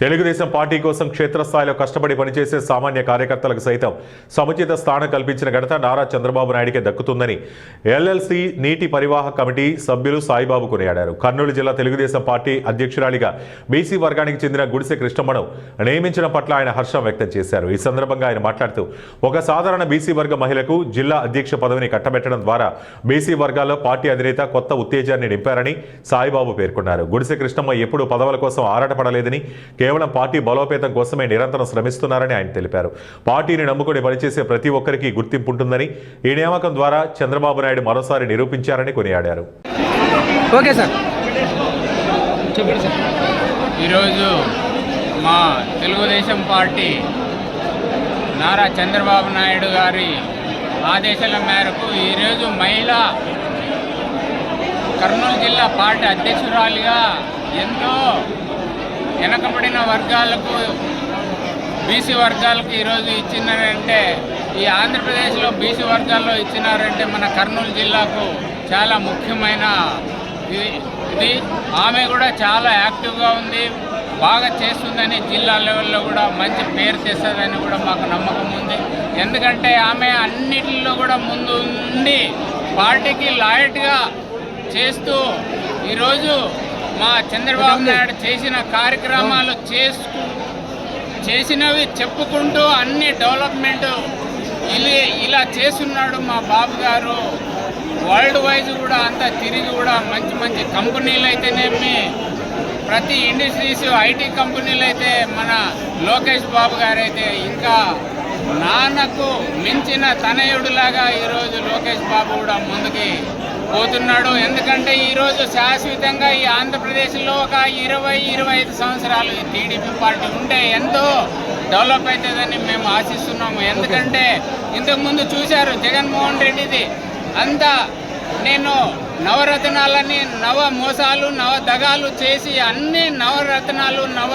Telugu Desam party కోసం క్షేత్రస్థాయిలో కష్టపడి పనిచేసే సామాన్య కార్యకర్తలకు సైతం సముచిత స్థానం కల్పించిన ఘనత నారా చంద్రబాబు నాయుడికే దక్కుతుందని ఎల్ఎల్సి నీటి పరివాహక కమిటీ సభ్యులు సాయిబాబు కొనియాడారు. కర్నూలు జిల్లా తెలుగుదేశం పార్టీ అధ్యక్షురాలిగా బీసీ వర్గానికి చెందిన గుడిసె కృష్ణమ్మను నియమించడం పట్ల ఆయన హర్షం వ్యక్తం చేశారు. ఈ సందర్భంగా ఆయన మాట్లాడుతూ ఒక సాధారణ బీసీ వర్గ మహిళకు జిల్లా అధ్యక్ష పదవిని కట్టబెట్టడం ద్వారా బీసీ వర్గాల్లో పార్టీ అధినేత కొత్త ఉత్తేజాన్ని నింపారని సాయిబాబు పేర్కొన్నారు. గుడిసె కృష్ణమ్మ ఎప్పుడూ పదవుల కోసం ఆరాటపడలేదని కేవలం పార్టీ బలోపేతం కోసమే నిరంతరం శ్రమిస్తున్నారని ఆయన తెలిపారు. పార్టీని నమ్ముకుని పనిచేసే ప్రతి ఒక్కరికి గుర్తింపు ఉంటుందని ఈ నియామకం ద్వారా చంద్రబాబు నాయుడు మరోసారి నిరూపించారని కొనియాడారు. ఓకే సార్, చెప్పండి సార్. ఈరోజు మా తెలుగుదేశం పార్టీ నారా చంద్రబాబు నాయుడు గారి ఆదేశాల మేరకు ఈరోజు మహిళా కర్నూలు జిల్లా పార్టీ అధ్యక్షురాలిగా ఎంతో వెనకబడిన వర్గాలకు బీసీ వర్గాలకు ఈరోజు ఇచ్చినారంటే, ఈ ఆంధ్రప్రదేశ్లో బీసీ వర్గాల్లో ఇచ్చినారంటే మన కర్నూలు జిల్లాకు చాలా ముఖ్యమైన ఇది. ఆమె కూడా చాలా యాక్టివ్గా ఉంది, బాగా చేస్తుందని, జిల్లా లెవెల్లో కూడా మంచి పేరు తెస్తుందని కూడా మాకు నమ్మకం ఉంది. ఎందుకంటే ఆమె అన్నిటిలో కూడా ముందు ఉండి పార్టీకి లాయల్టీగా చేస్తూ ఈరోజు మా చంద్రబాబు నాయుడు చేసిన కార్యక్రమాలు చేసినవి చెప్పుకుంటూ అన్ని డెవలప్మెంట్ ఇలా చేస్తున్నాడు మా బాబు గారు. వరల్డ్ వైజ్ కూడా అంతా తిరిగి కూడా మంచి మంచి కంపెనీలు అయితేనేమి, ప్రతి ఇండస్ట్రీస్ ఐటీ కంపెనీలు అయితే మన లోకేష్ బాబు గారు అయితే ఇంకా నాన్నకు మించిన తనయుడులాగా ఈరోజు లోకేష్ బాబు కూడా ముందుకి పోతున్నాడు. ఎందుకంటే ఈరోజు శాశ్వతంగా ఈ ఆంధ్రప్రదేశ్లో ఒక 20-25 సంవత్సరాలు టీడీపీ పార్టీ ఉంటే ఎంతో డెవలప్ అవుతుందని మేము ఆశిస్తున్నాము. ఎందుకంటే ఇంతకుముందు చూశారు జగన్మోహన్ రెడ్డిది అంతా, నేను నవరత్నాలని నవ మోసాలు నవ దగాలు చేసి అన్ని నవరత్నాలు నవ